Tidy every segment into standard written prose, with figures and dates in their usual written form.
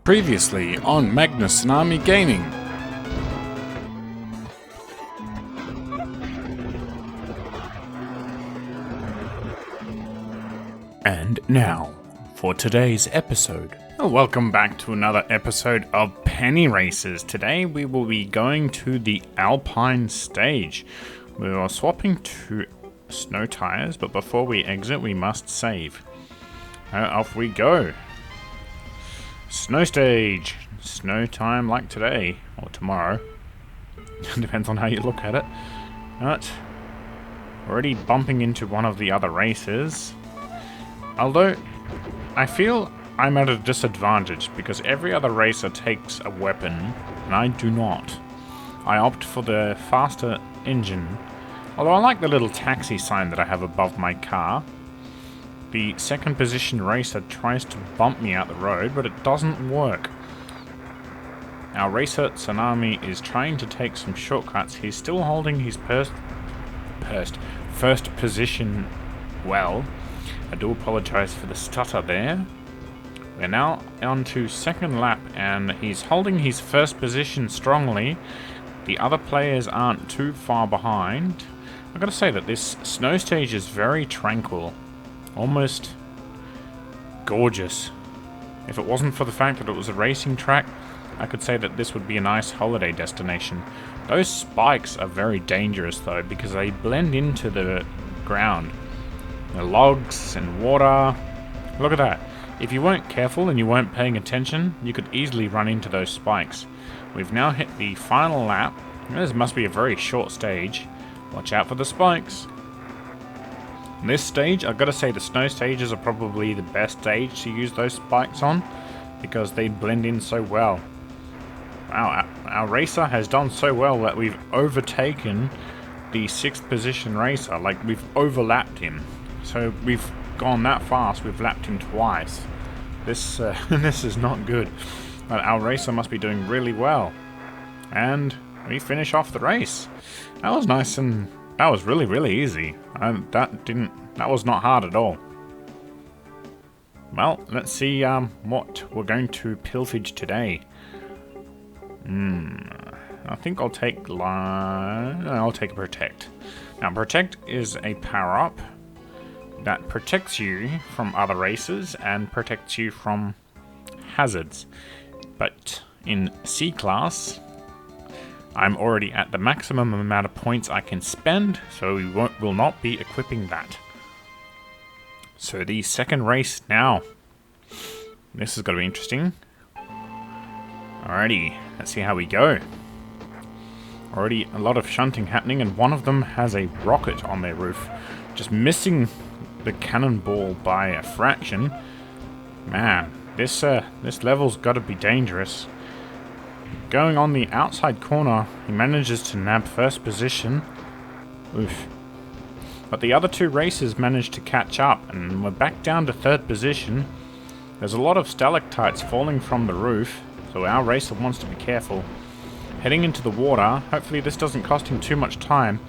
Previously on Magnus Tsunami Gaming. And now, for today's episode. Welcome back to another episode of Penny Races. Today we will be going to the Alpine stage. We are swapping to snow tires, but before we exit we must save. Off we go. Snow stage. Snow time like today, or tomorrow. Depends on how you look at it. But already bumping into one of the other races. Although, I feel I'm at a disadvantage because every other racer takes a weapon, and I do not. I opt for the faster engine. Although I like the little taxi sign that I have above my car. The second position racer tries to bump me out the road, but it doesn't work. Our racer, Tsunami, is trying to take some shortcuts. He's still holding his first position well. I do apologize for the stutter there. We're now on to second lap, and he's holding his first position strongly. The other players aren't too far behind. I've got to say that this snow stage is very tranquil. Almost gorgeous. If it wasn't for the fact that it was a racing track, I could say that this would be a nice holiday destination. Those spikes are very dangerous though, because they blend into the ground. The logs and water. Look at that. If you weren't careful and you weren't paying attention, you could easily run into those spikes. We've now hit the final lap. This must be a very short stage. Watch out for the spikes. This stage, I've got to say the snow stages are probably the best stage to use those spikes on, because they blend in so well. Wow, our racer has done so well that we've overtaken the 6th position racer, like we've overlapped him. So we've gone that fast, we've lapped him twice. This this is not good. But our racer must be doing really well. And we finish off the race. That was nice, and that was really easy. That was not hard at all. Well, let's see what we're going to pillage today. I think I'll take a protect. Now, protect is a power-up that protects you from other races and protects you from hazards. But in C class, I'm already at the maximum amount of points I can spend, so we will not be equipping that. So the second race now. This is going to be interesting. Alrighty, let's see how we go. Already a lot of shunting happening, and one of them has a rocket on their roof. Just missing the cannonball by a fraction. Man, this level's got to be dangerous. Going on the outside corner, he manages to nab first position. Oof. But the other two racers managed to catch up, and we're back down to third position. There's a lot of stalactites falling from the roof, so our racer wants to be careful. Heading into the water, hopefully this doesn't cost him too much time.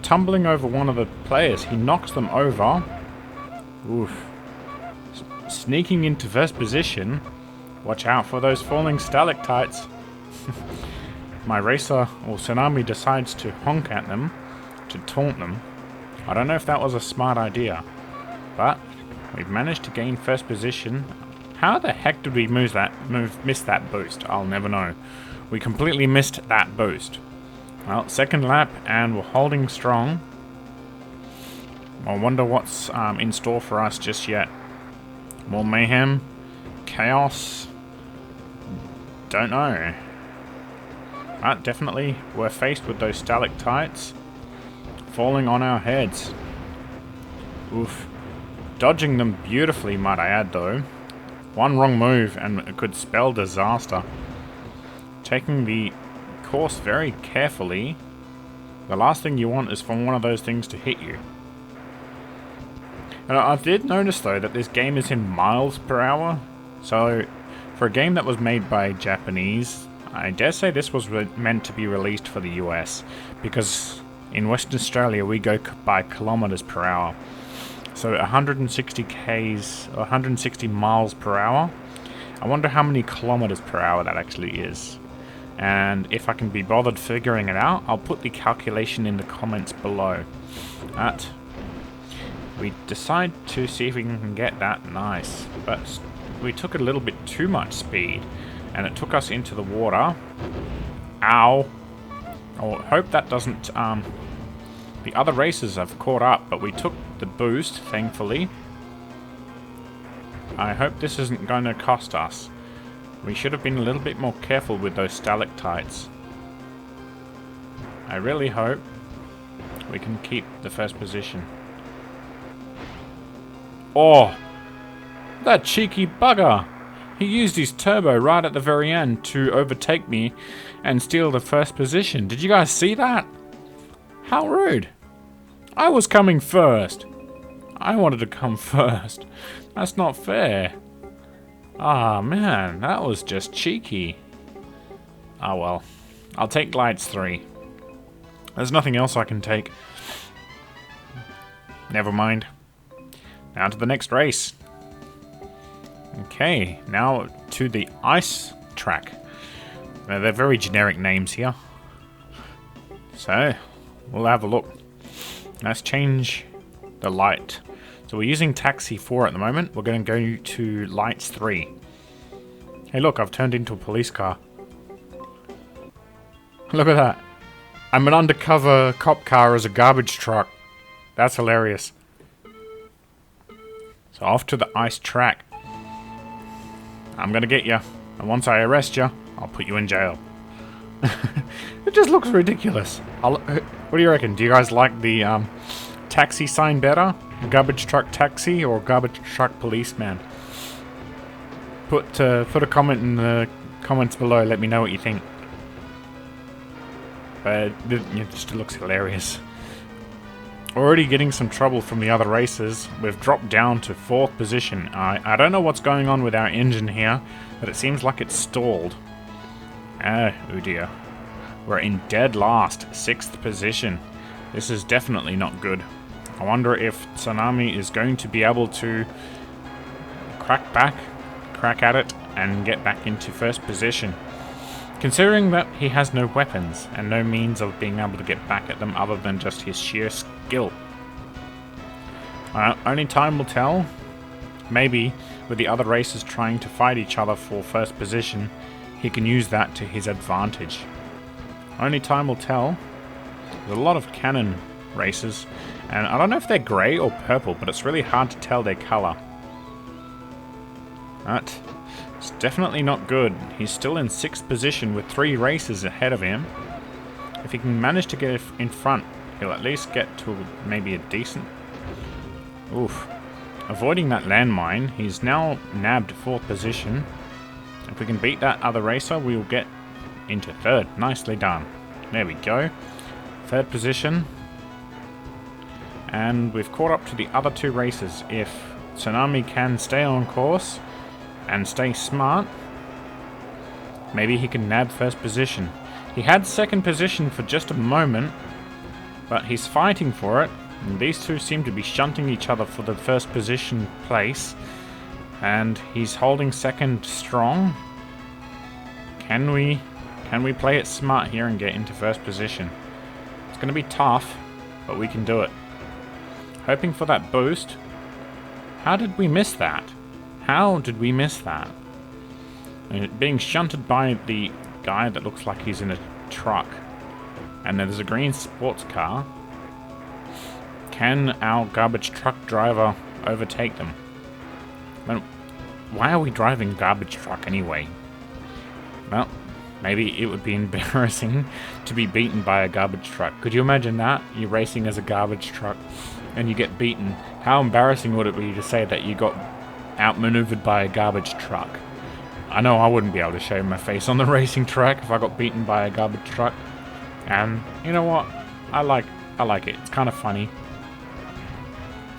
Tumbling over one of the players, he knocks them over. Oof. Sneaking into first position. Watch out for those falling stalactites. My racer, or Tsunami, decides to honk at them, to taunt them. I don't know if that was a smart idea, but we've managed to gain first position. How the heck did we miss that boost? I'll never know. We completely missed that boost. Well, second lap, and we're holding strong. I wonder what's in store for us just yet. More mayhem? Chaos? Don't know. But definitely, we're faced with those stalactites falling on our heads. Oof. Dodging them beautifully, might I add, though. One wrong move, and it could spell disaster. Taking the course very carefully. The last thing you want is for one of those things to hit you. And I did notice, though, that this game is in miles per hour. So, for a game that was made by Japanese, I dare say this was meant to be released for the US, because in Western Australia we go by kilometers per hour. So 160 miles per hour. I wonder how many kilometers per hour that actually is. And if I can be bothered figuring it out, I'll put the calculation in the comments below. But we decide to see if we can get that. Nice. But we took a little bit too much speed, and it took us into the water. Ow. I hope that doesn't... the other racers have caught up, but we took the boost, thankfully. I hope this isn't going to cost us. We should have been a little bit more careful with those stalactites. I really hope we can keep the first position. Oh! That cheeky bugger! He used his turbo right at the very end to overtake me and steal the first position. Did you guys see that? How rude! I was coming first! I wanted to come first. That's not fair. Ah, man, that was just cheeky. Ah, well. I'll take lights 3. There's nothing else I can take. Never mind. Now to the next race. Okay, now to the ice track. Now, they're very generic names here. So, we'll have a look. Let's change the light. So we're using Taxi 4 at the moment. We're going to go to Lights 3. Hey look, I've turned into a police car. Look at that. I'm an undercover cop car as a garbage truck. That's hilarious. So off to the ice track. I'm going to get you. And once I arrest you, I'll put you in jail. It just looks ridiculous. What do you reckon? Do you guys like the taxi sign better? Garbage truck taxi or garbage truck policeman? Put a comment in the comments below. Let me know what you think. But it just looks hilarious. Already getting some trouble from the other racers. We've dropped down to 4th position. I don't know what's going on with our engine here, but it seems like it's stalled. Oh dear. We're in dead last, 6th position. This is definitely not good. I wonder if Tsunami is going to be able to crack at it, and get back into 1st position. Considering that he has no weapons, and no means of being able to get back at them other than just his sheer skill. Only time will tell. Maybe, with the other racers trying to fight each other for 1st position, he can use that to his advantage. Only time will tell. There's a lot of cannon races, and I don't know if they're grey or purple, but it's really hard to tell their colour. But it's definitely not good. He's still in 6th position with 3 races ahead of him. If he can manage to get in front, he'll at least get to maybe a decent... Oof. Avoiding that landmine, he's now nabbed 4th position. If we can beat that other racer, we'll get into 3rd. Nicely done. There we go. 3rd position. And we've caught up to the other 2 racers. If Tsunami can stay on course and stay smart, maybe he can nab 1st position. He had 2nd position for just a moment, but he's fighting for it, and these 2 seem to be shunting each other for the 1st position place, and he's holding 2nd strong. Can we play it smart here and get into 1st position? It's going to be tough, but we can do it. Hoping for that boost. How did we miss that? How did we miss that? Being shunted by the guy that looks like he's in a truck. And there's a green sports car. Can our garbage truck driver overtake them? Well, why are we driving garbage truck anyway? Well, maybe it would be embarrassing to be beaten by a garbage truck. Could you imagine that? You're racing as a garbage truck and you get beaten. How embarrassing would it be to say that you got outmaneuvered by a garbage truck? I know I wouldn't be able to show my face on the racing track if I got beaten by a garbage truck. And you know what? I like it. It's kind of funny.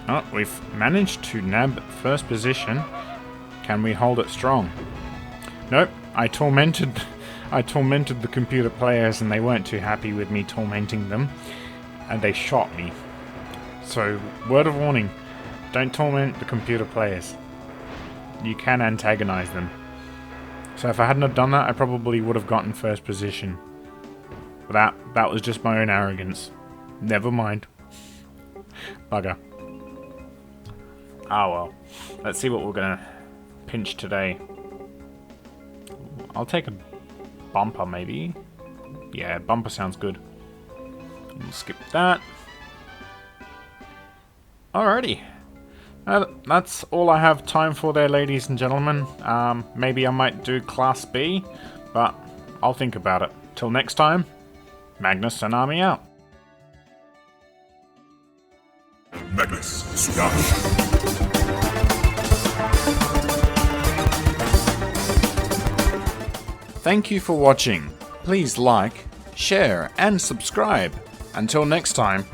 Oh, we've managed to nab 1st position. Can we hold it strong? Nope. I tormented the computer players and they weren't too happy with me tormenting them. And they shot me. So, word of warning. Don't torment the computer players. You can antagonize them. So if I hadn't have done that, I probably would have gotten first position. But that was just my own arrogance. Never mind. Bugger. Ah well. Let's see what we're gonna pinch today. I'll take a bumper maybe. Yeah, bumper sounds good. We'll skip that. Alrighty. That's all I have time for there, ladies and gentlemen. Maybe I might do Class B, but I'll think about it. Till next time, Magnus Tsunami out. Magnus Tsunami. Thank you for watching. Please like, share, and subscribe. Until next time,